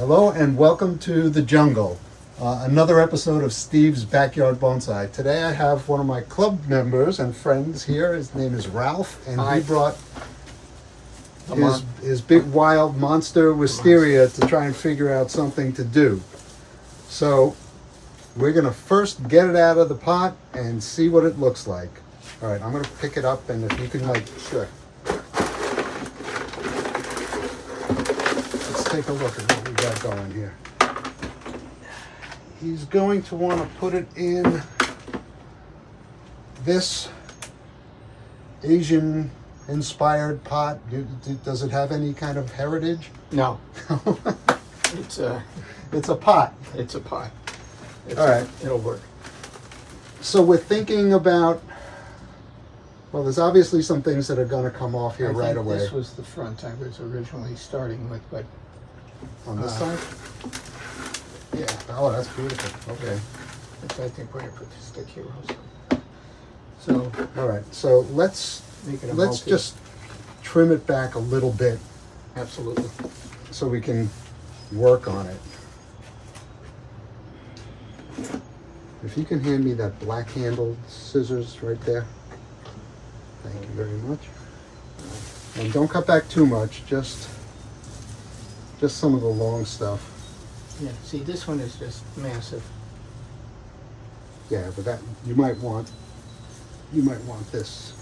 Hello and welcome to the jungle. Another episode of Steve's Backyard Bonsai. Today I have one of my club members and friends here. His name is Ralph, and Hi. he brought his big wild monster Wisteria to try and figure out something to do. So we're going to first get it out of the pot and see what it looks like. All right, I'm going to pick it up, and if you can Sure. let's take a look at what we got going here. He's going to want to put it in this Asian inspired pot. Does it have any kind of heritage? No. It's a pot. it's a pot. All right. It'll work. So we're thinking about, well, there's obviously some things that are going to come off here I right think away. This was the front I was originally starting with, but On this side? Yeah. Oh, that's beautiful. Okay. I think we're gonna put the stick here also. So All right. So let's make it a let's multi. just trim it back a little bit Absolutely. so we can work on it. If you can hand me that black handled scissors right there. Thank you very much. And don't cut back too much, just some of the long stuff. Yeah. See, this one is just massive. Yeah, but that you might want this.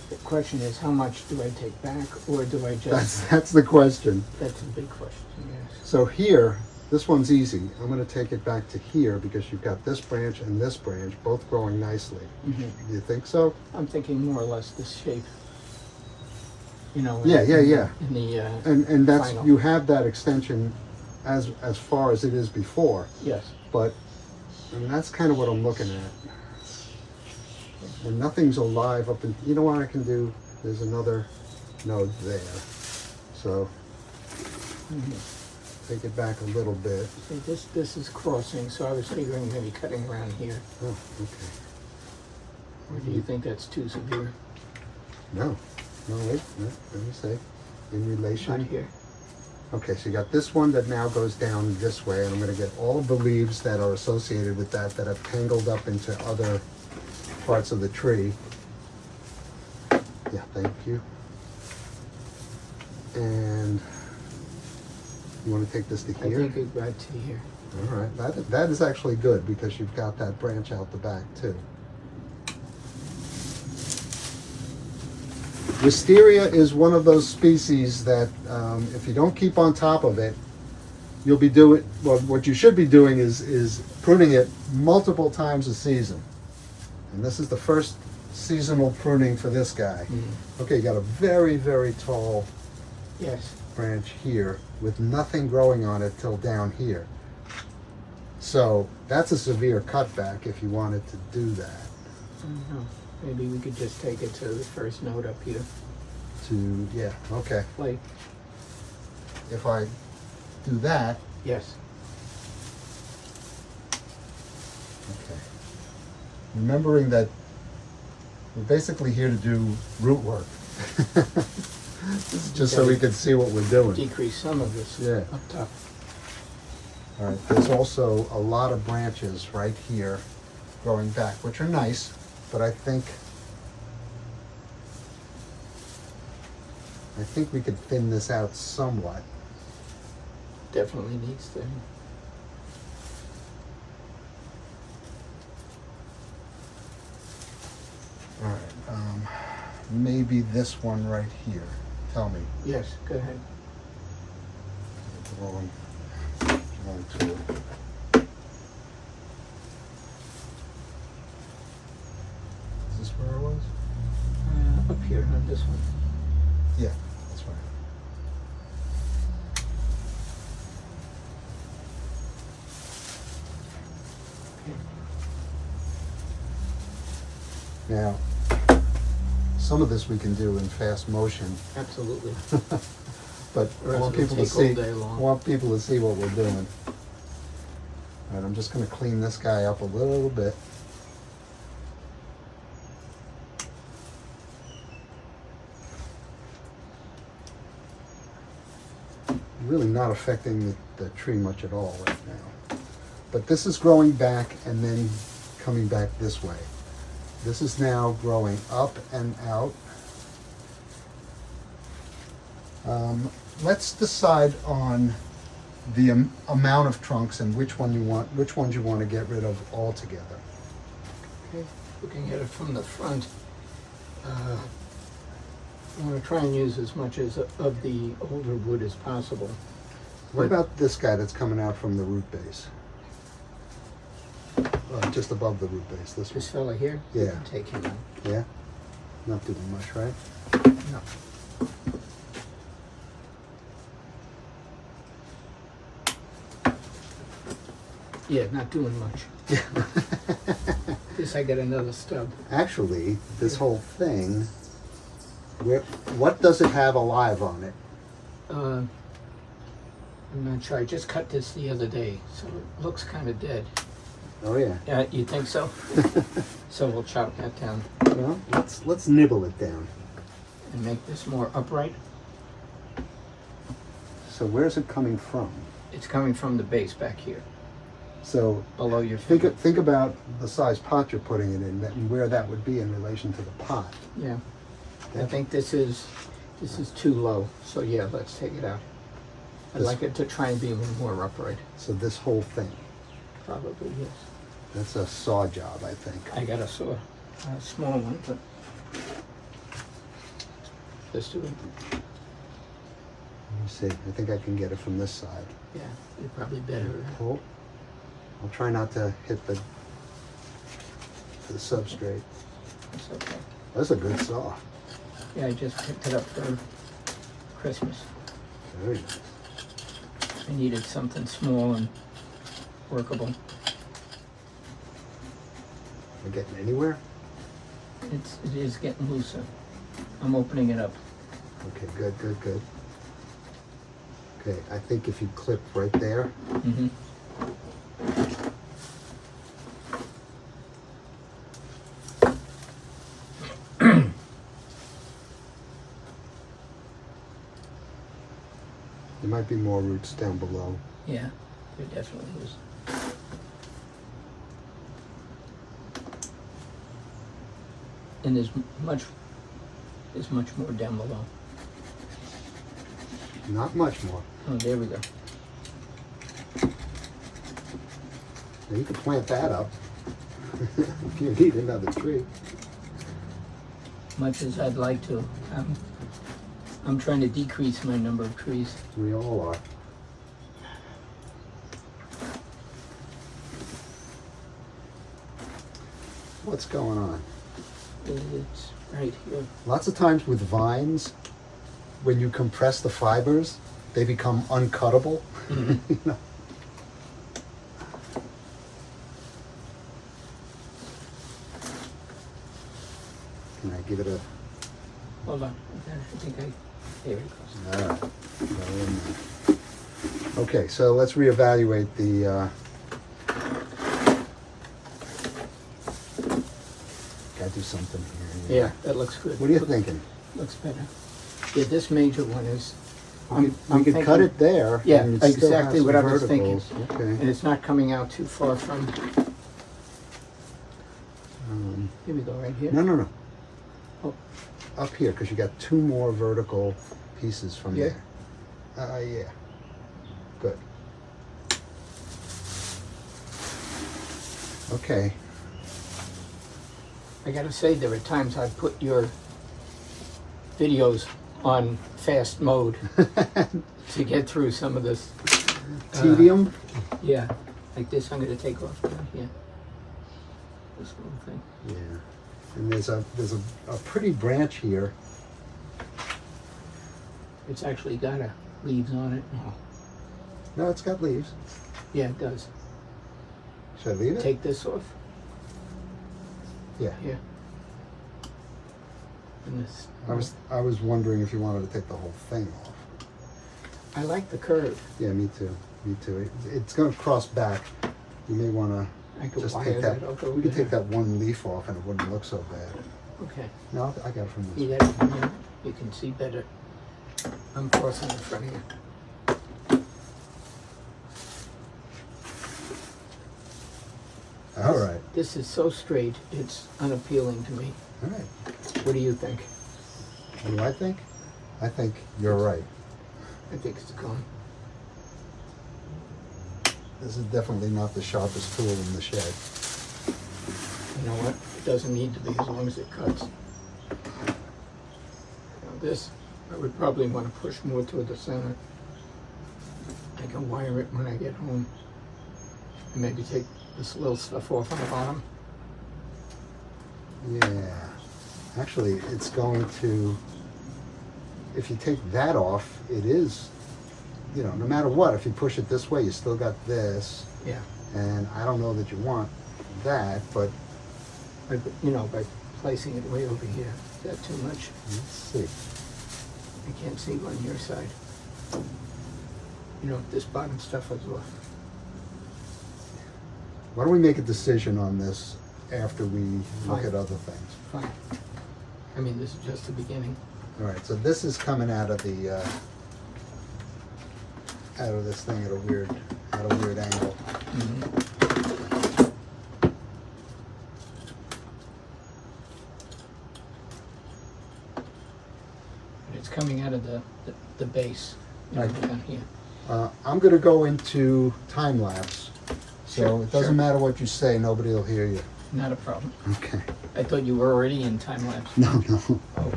The question is, how much do I take back, or do I just? That's the question. That's a big question. Yes. So here, this one's easy. I'm going to take it back to here because you've got this branch and this branch both growing nicely. Mm-hmm. Do you think so? I'm thinking more or less this shape. You know. Yeah. In the And that's final. you have that extension as far as it is before, Yes. but and that's kind of what I'm looking at. And nothing's alive up in. You know what I can do? There's another node there, so Mm-hmm. take it back a little bit. See, this is crossing, so I was figuring maybe cutting around here. Oh, okay. Or do you think that's too severe? No, wait. No, let me say. In relation. Not here. Okay, so you got this one that now goes down this way, and I'm going to get all of the leaves that are associated with that have tangled up into other parts of the tree. Yeah, thank you. And you want to take this to I here? think it right to here. All right, that is actually good because you've got that branch out the back too. Wisteria is one of those species that if you don't keep on top of it, you'll be doing, well, what you should be doing is pruning it multiple times a season. And this is the first seasonal pruning for this guy. Okay, you got a very, very tall Yes. branch here with nothing growing on it till down here. So that's a severe cutback if you wanted to do that. I don't know. Maybe we could just take it to the first node up here. Yeah, okay. Like, If I do that, yes. okay. Remembering that we're basically here to do root work. This is just so we can see what we're doing. Decrease some of this Yeah. up top. All right, there's also a lot of branches right here growing back, which are nice, but I think we could thin this out somewhat. Definitely needs to. All right, maybe this one right here. Tell me. Yes, go ahead. Wrong tool. Is this where I was? Up here on this one. Yeah, that's right. Now, some of this we can do in fast motion, Absolutely. but I Or else want it'll people to take all see. day long. I want people to see what we're doing. All right, I'm just going to clean this guy up a little bit. really not affecting the tree much at all right now. But this is growing back and then coming back this way. This is now growing up and out. Let's decide on the amount of trunks and which ones you want to get rid of altogether. Okay, looking at it from the front, I want to try and use as much of the older wood as possible. What about this guy that's coming out from the root base? Just above the root base, this one. This fella here? Yeah. You can take him out. Yeah? Not doing much, right? No. Yeah, not doing much. This I got another stub. Actually, this whole thing, what does it have alive on it? I'm not sure. I just cut this the other day, so it looks kind of dead. Oh yeah. Yeah, you think so? So we'll chop that down Well, let's nibble it down. and make this more upright. So where's it coming from? It's coming from the base back here, So below your finger. think about the size pot you're putting it in and where that would be in relation to the pot. Yeah. I Okay. think this is too low. So yeah, let's take it out. I'd This- like it to try and be a little more upright. So this whole thing, Probably yes. that's a saw job, I think. I got a saw, a small one, but let's do it. Let me see. I think I can get it from this side. Yeah, you're probably better. Pull. I'll try not to hit the substrate. It's okay. That's a good saw. Yeah, I just picked it up for Christmas. Very nice. I needed something small and workable. We're getting anywhere? It is getting looser. I'm opening it up. Okay, good. Okay, I think if you clip right there, Mm-hmm. there might be more roots down below. Yeah, there definitely is. And there's much more down below. Not much more. Oh, there we go. Now you can plant that up if you need another tree. Much as I'd like to. I'm trying to decrease my number of trees. We all are. What's going on? It's right here. Lots of times with vines, when you compress the fibers, they become uncuttable. You know? Can I give it a... Hold on. I think there it goes. All right. Go in there. Okay, so let's reevaluate the... Gotta do something here. Yeah, that looks good. What are you thinking? Looks better. Yeah, this major one is. We could cut it there. Yeah, and you'd still have exactly some what I was thinking. verticals. And Okay. it's not coming out too far from. Here we go, right here. No. Oh. Up here, because you got two more vertical pieces from Yeah. there. Yeah. Good. Okay. I gotta say, there are times I've put your videos on fast mode to get through some of this. Tedium. Yeah, like this, I'm gonna take off down here. This little thing. Yeah. And there's a pretty branch here. It's actually got leaves on it. Oh. No, it's got leaves. Yeah, it does. Should I leave it? Take this off. Yeah. Here. And this. I was wondering if you wanted to take the whole thing off. I like the curve. Yeah, me too. It's going to cross back. You may want to I could just wire take that. that over We could there. take that one leaf off, and it wouldn't look so bad. Okay. No, I got it from See this. that? You can see better. I'm crossing in front of you. This is so straight, it's unappealing to me. All right. What do you think? What do I think? I think you're right. I think it's gone. This is definitely not the sharpest tool in the shed. You know what? It doesn't need to be as long as it cuts. Now this, I would probably want to push more toward the center. I can wire it when I get home. And maybe take this little stuff off on the bottom. Yeah. Actually, it's going to, if you take that off, it is, you know, no matter what, if you push it this way, you still got this. Yeah. And I don't know that you want that, but But, you know, by placing it way over here, is that too much? let's see. I can't see on your side. You know, this bottom stuff is off. Why don't we make a decision on this after we look Fine. at other things? Fine. I mean, this is just the beginning. All right, so this is coming out of the out of this thing at a weird angle. It's coming out of the base, you know, Right. down here. I'm going to go into time lapse, so Sure, it doesn't sure. matter what you say. Nobody will hear you. Not a problem. Okay. I thought you were already in time lapse. No. Oh.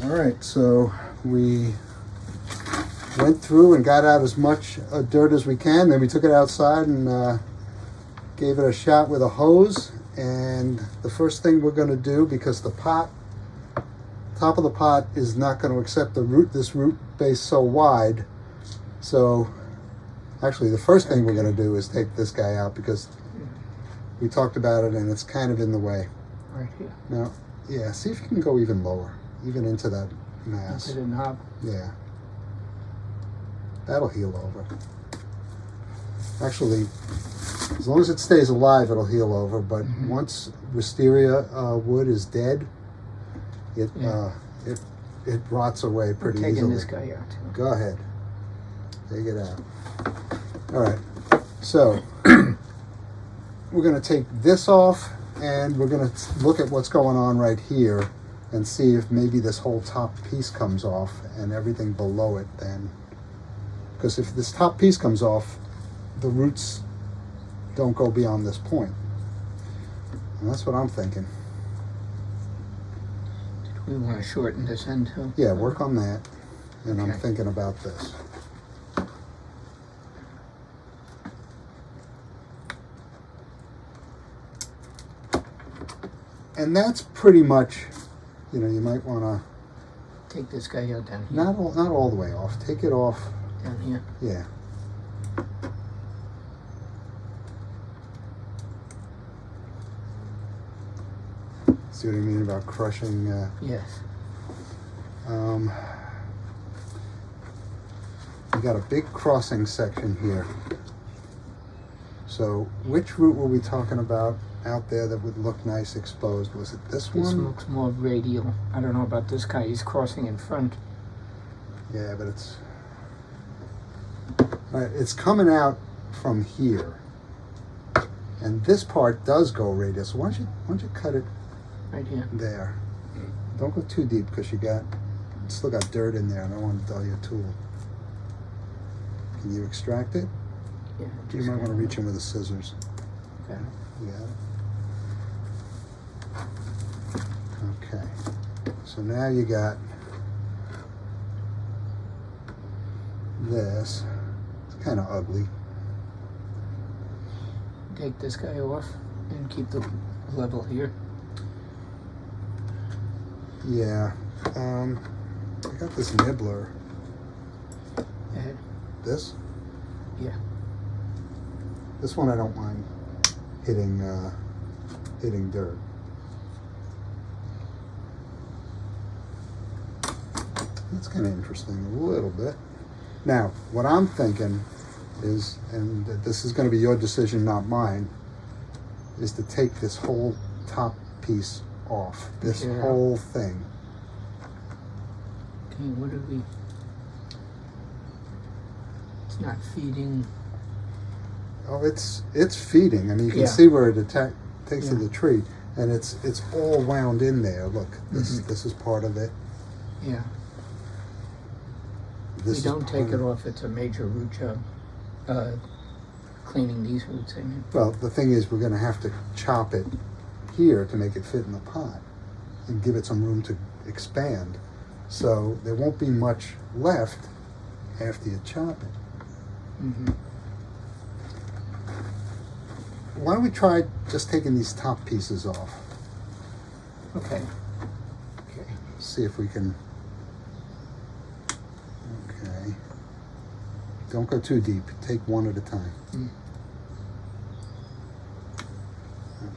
All right, so we went through and got out as much dirt as we can. Then we took it outside and gave it a shot with a hose. And the first thing we're going to do, because the top of the pot is not going to accept this root base so wide. So actually, the first thing we're going to do is take this guy out because we talked about it and it's kind of in the way. Right here. Now, yeah, see if you can go even lower, even into that mass. Into the knob. Yeah. That'll heal over. Actually, as long as it stays alive, it'll heal over. But once wisteria wood is dead, it Yeah. it rots away We're pretty taking easily. this guy out too. Go ahead. Take it out. All right. So we're going to take this off, and we're going to look at what's going on right here and see if maybe this whole top piece comes off and everything below it then. Because if this top piece comes off, the roots don't go beyond this point. And that's what I'm thinking. We want to shorten this end too. Yeah, work on that. And I'm Okay. thinking about this. And that's pretty much, you know, you might want to, Take this guy out down here. not all the way off. Take it off. Down here. Yeah. See what I mean about crushing? Yes. We got a big crossing section here. So which root were we talking about out there that would look nice exposed? Was it this This one? looks more radial. I don't know about this guy. He's crossing in front. Yeah, but it's all right. It's coming out from here, and this part does go radial. So why don't you cut it Right here. there? Don't go too deep because you still got dirt in there. I don't want to dull your tool. Can you extract it? Yeah. You might want to reach in with the scissors. Okay. You got it? Okay. So now you got this. It's kind of ugly. Take this guy off and keep the level here. Yeah. I got this nibbler. Ahead. This? Yeah. This one I don't mind hitting dirt. That's kind of interesting, a little bit. Now, what I'm thinking is, and this is going to be your decision, not mine, is to take this whole top piece off. This Yeah. whole thing. Okay, what do we... It's not feeding. Oh, it's feeding. I mean, you can Yeah. see where it takes to Yeah. the tree, and it's all wound in there. Look, this Mhm. this is part of it. Yeah. This You is don't take part it of- off, it's a major root job. Cleaning these roots, I mean. Well, the thing is, we're going to have to chop it here to make it fit in the pot, and give it some room to expand. So there won't be much left after you chop it. Mm-hmm. Why don't we try just taking these top pieces off? Okay. Okay. See if we can. Okay. Don't go too deep. Take one at a time. Mm.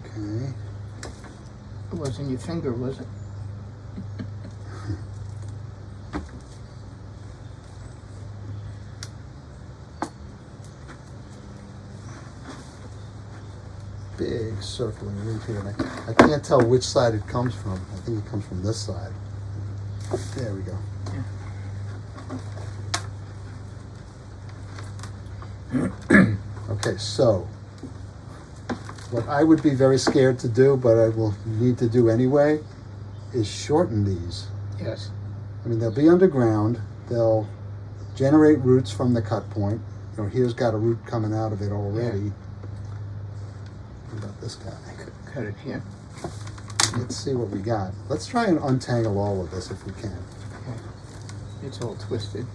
Okay. It wasn't your finger, was it? Big circling root here. And I can't tell which side it comes from. I think it comes from this side. There we go. Okay, so what I would be very scared to do, but I will need to do anyway, is shorten these. Yes. I mean, they'll be underground. They'll generate roots from the cut point. You know, here's got a root coming out of it already. What about this guy? Cut it here. Let's see what we got. Let's try and untangle all of this if we can. Okay. It's all twisted.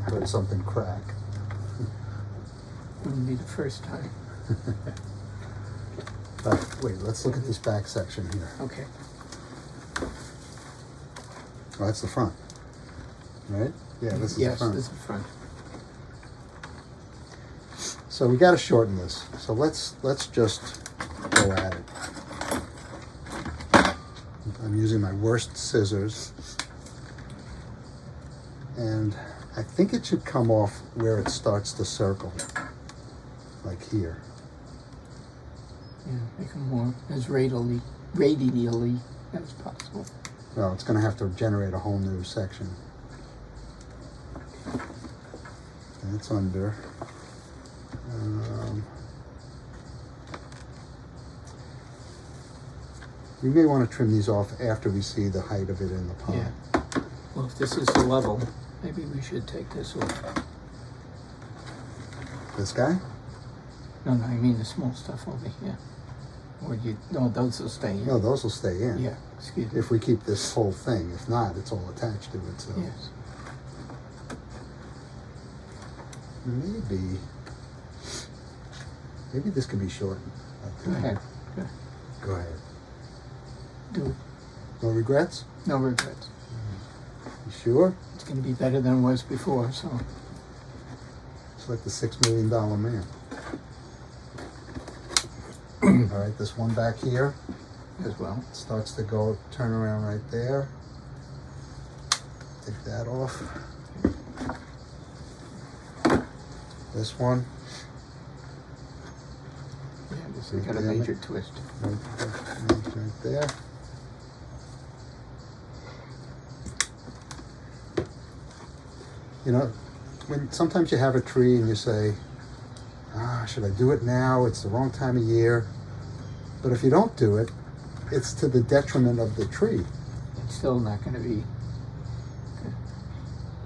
I heard something crack. Wouldn't be the first time. But wait, let's look at this back section here. Okay. Oh, that's the front, right? Yeah, this is Yes, the front. this is the front. So we got to shorten this. So let's just go at it. I'm using my worst scissors, and I think it should come off where it starts to circle, like here. Yeah, make them more as radially as possible. Well, it's going to have to generate a whole new section. That's under. We may want to trim these off after we see the height of it in the pot. Yeah. Well, if this is the level, maybe we should take this off. This guy? No, I mean the small stuff over here. Or you, no, those will stay in. No, those will stay in. Yeah, excuse me. If we keep this whole thing. If not, it's all attached to it. So Yes. maybe this could be shortened. Go ahead. Go, Go ahead. do it. No regrets? No regrets. You sure? It's going to be better than it was before, so. It's like the $6 million man. All right, this one back here As well. starts to go, turn around right there. Take that off. This one, Yeah, this has got a major twist. right there. You know, when sometimes you have a tree and you say, should I do it now? It's the wrong time of year. But if you don't do it, it's to the detriment of the tree. It's still not going to be.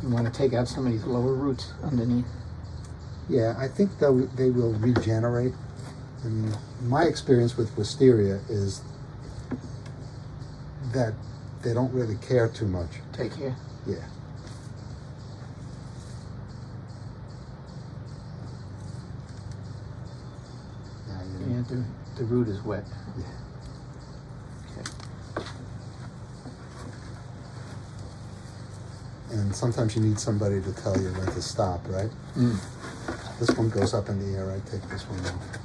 You want to take out some of these lower roots underneath. Yeah, I think they will regenerate. I mean, my experience with wisteria is that they don't really care too much. Take here. Yeah. that the root is wet. Yeah. Okay. And sometimes you need somebody to tell you when to stop, right? Mm. This one goes up in the air. I take this one off.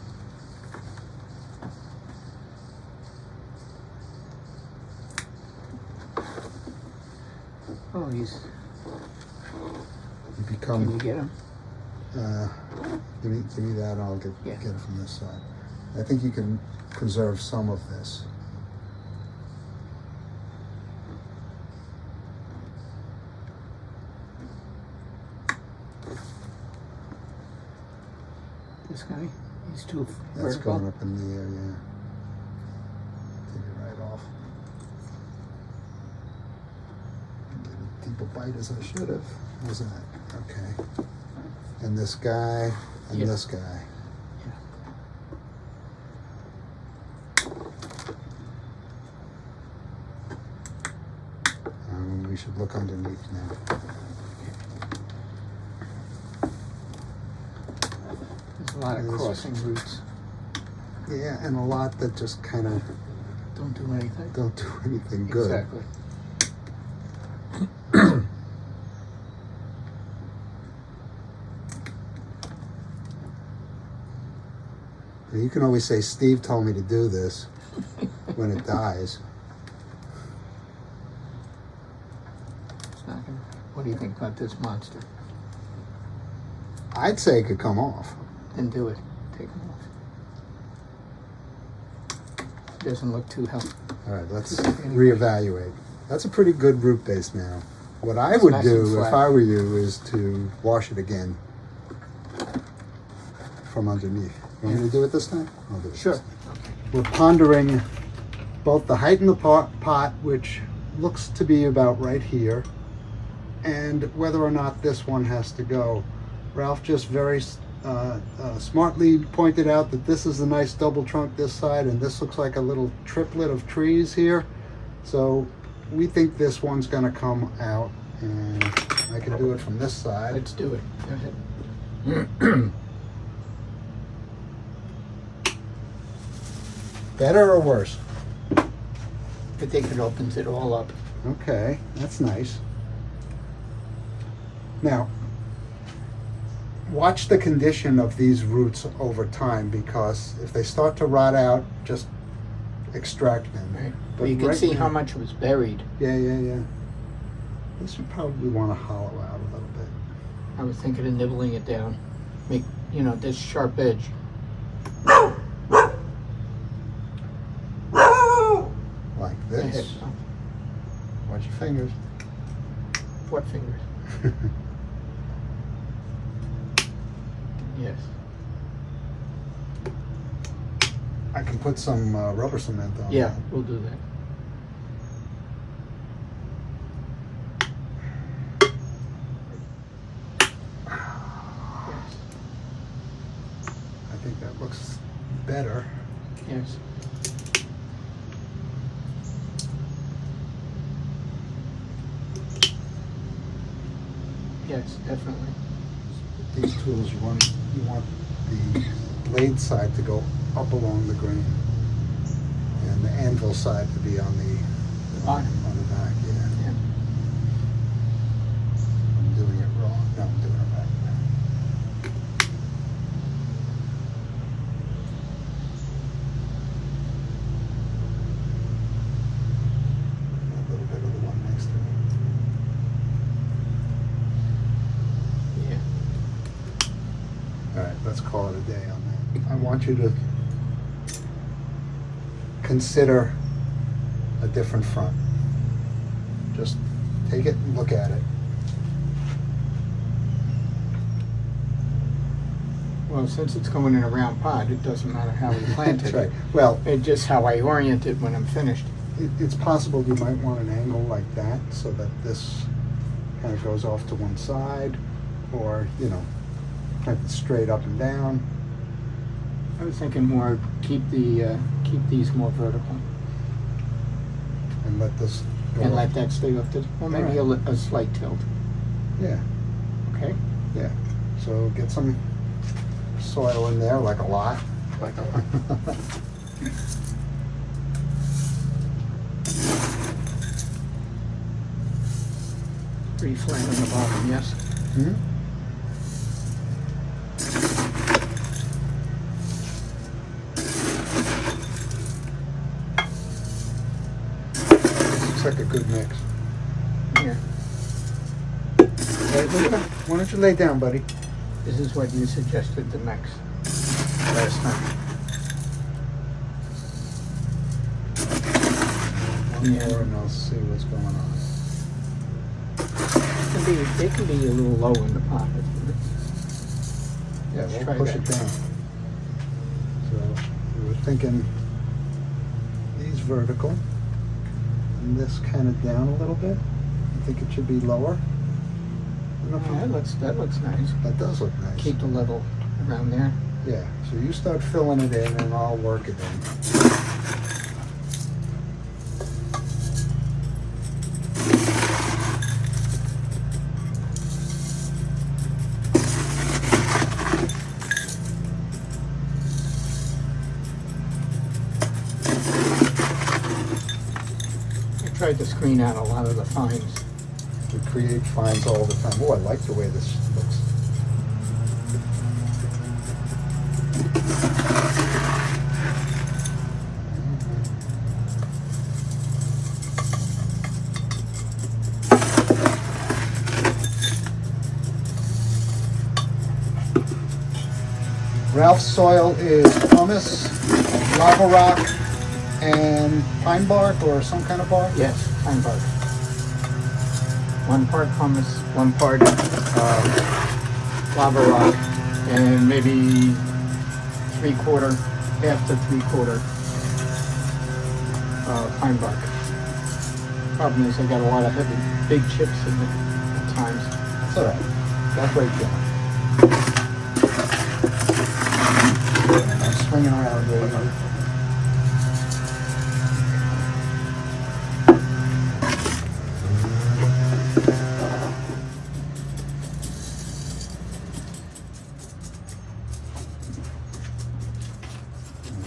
Oh, he's. You Can become. you get him? Give me that. I'll get it from this side. I think you can preserve some of this. This guy? He's too That's vertical. going up in the air, yeah. Take it right off. Get a deeper bite as I should have. How's that? Okay. And this guy, and this guy. We should look underneath now. There's a lot of crossing roots. Yeah, and a lot that just kind of Don't do anything. don't do anything good. Exactly. And you can always say, Steve told me to do this when it dies. It's not gonna. What do you think about this monster? I'd say it could come off. Then do it. Take him off. Doesn't look too healthy. All right, let's reevaluate. That's a pretty good root base now. What I would nice and do flat. if I were you is to wash it again from underneath. You want me to do it this time? I'll do it. Sure. This time. We're pondering both the height in the pot, which looks to be about right here, and whether or not this one has to go. Ralph just very smartly pointed out that this is a nice double trunk this side, and this looks like a little triplet of trees here. So we think this one's going to come out, and I can do it from this side. Let's do it. Go ahead. Better or worse? I think it opens it all up. Okay, that's nice. Now, watch the condition of these roots over time, because if they start to rot out, just extract them. Right. But But you can right see now- how much was buried. Yeah. This would probably want to hollow out a little bit. I was thinking of nibbling it down. Make, this sharp edge. Like Go ahead. this. Watch your fingers. What fingers? Yes. I can put some rubber cement on Yeah, that. we'll do that. Yes. I think that looks better. Yes. Yes, definitely. These tools, you want the blade side to go up along the grain, and the anvil side to be on the Bottom. on the back. Yeah, Yeah. I'm doing it wrong. No, I'm doing it right. A little bit of the one next to me. Yeah. All right, let's call it a day on that. I want you to consider a different front. Just take it and look at it. Well, since it's going in a round pot, it doesn't matter how we plant That's it. right. Well, It's just how I orient it when I'm finished. it's possible you might want an angle like that so that this kind of goes off to one side, or, kind of straight up and down. I was thinking more keep these more vertical And let this go and up. let that stay up to, or maybe All a slight tilt. Yeah, Okay. yeah. So get some soil in there, like a lot. look like a lot. Pretty flat on the bottom, yes. Hmm? Looks like a good mix. Here, Why don't you lay down, buddy? this is what you suggested to mix last time. One Yeah. more and I'll see what's going on. It can be a little low in the pot. Yeah, Let's we'll try push that. it down. So we were thinking these vertical and this kind of down a little bit. I think it should be lower. I don't know if That looks nice. that does look nice. Keep the level around there. Yeah, so you start filling it in and I'll work it in. I tried to screen out a lot of the fines. We create finds all the time. Oh, I like the way this looks. Ralph's soil is pumice, lava rock, and pine bark or some kind of bark. Yes, pine bark. 1 part pumice, 1 part lava rock, and maybe 3/4, half to 3/4 pine bark. Problem is I got a lot of heavy, big chips in it at times. That's all right. That's right, John. I'm swinging around here.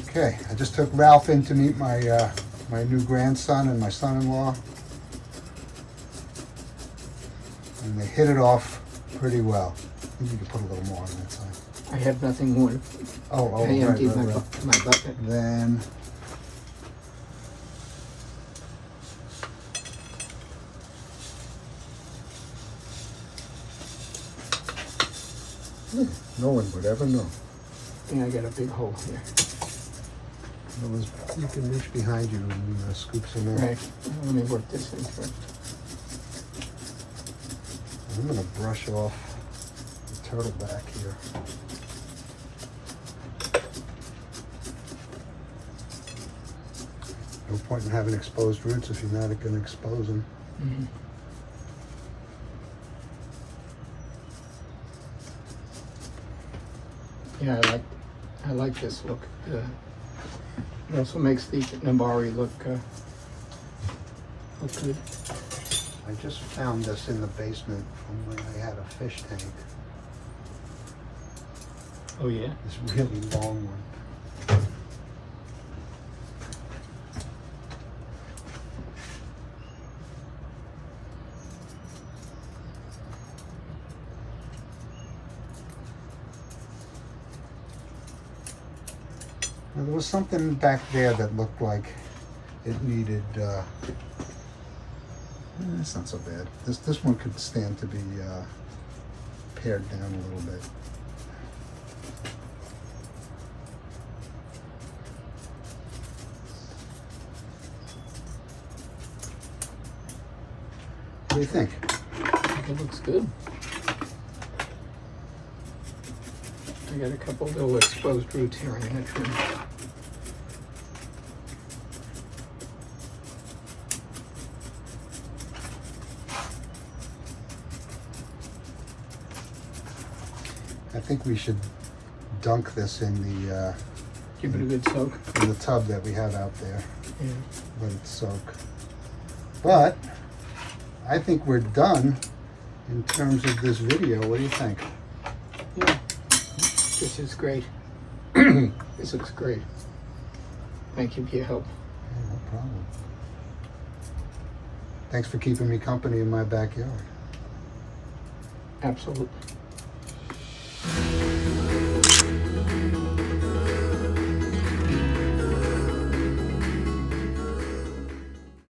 Okay, I just took Ralph in to meet my my new grandson and my son-in-law, and they hit it off pretty well. I think you could put a little more on that side. I have nothing more. Oh, I right, emptied right, right. my bucket. Then no one would ever know. Yeah, I got a big hole here. You can reach behind you and scoop some in. Right. Let me work this in first. I'm gonna brush off the turtle back here. No point in having exposed roots if you're not gonna expose them. Mhm. Yeah, I like this look. It also makes the Nabari look good. I just found this in the basement from when I had a fish tank. Oh yeah. This really long one. Now, there was something back there that looked like it needed. It's not so bad. This one could stand to be pared down a little bit. What do you think? It looks good. I got a couple little exposed roots here in that trim. I think we should dunk this in the Give it a good soak. tub that we have out there. Yeah. Let it soak. But I think we're done in terms of this video. What do you think? Yeah. This is great. This looks great. Thank you for your help. Yeah, no problem. Thanks for keeping me company in my backyard. Absolutely.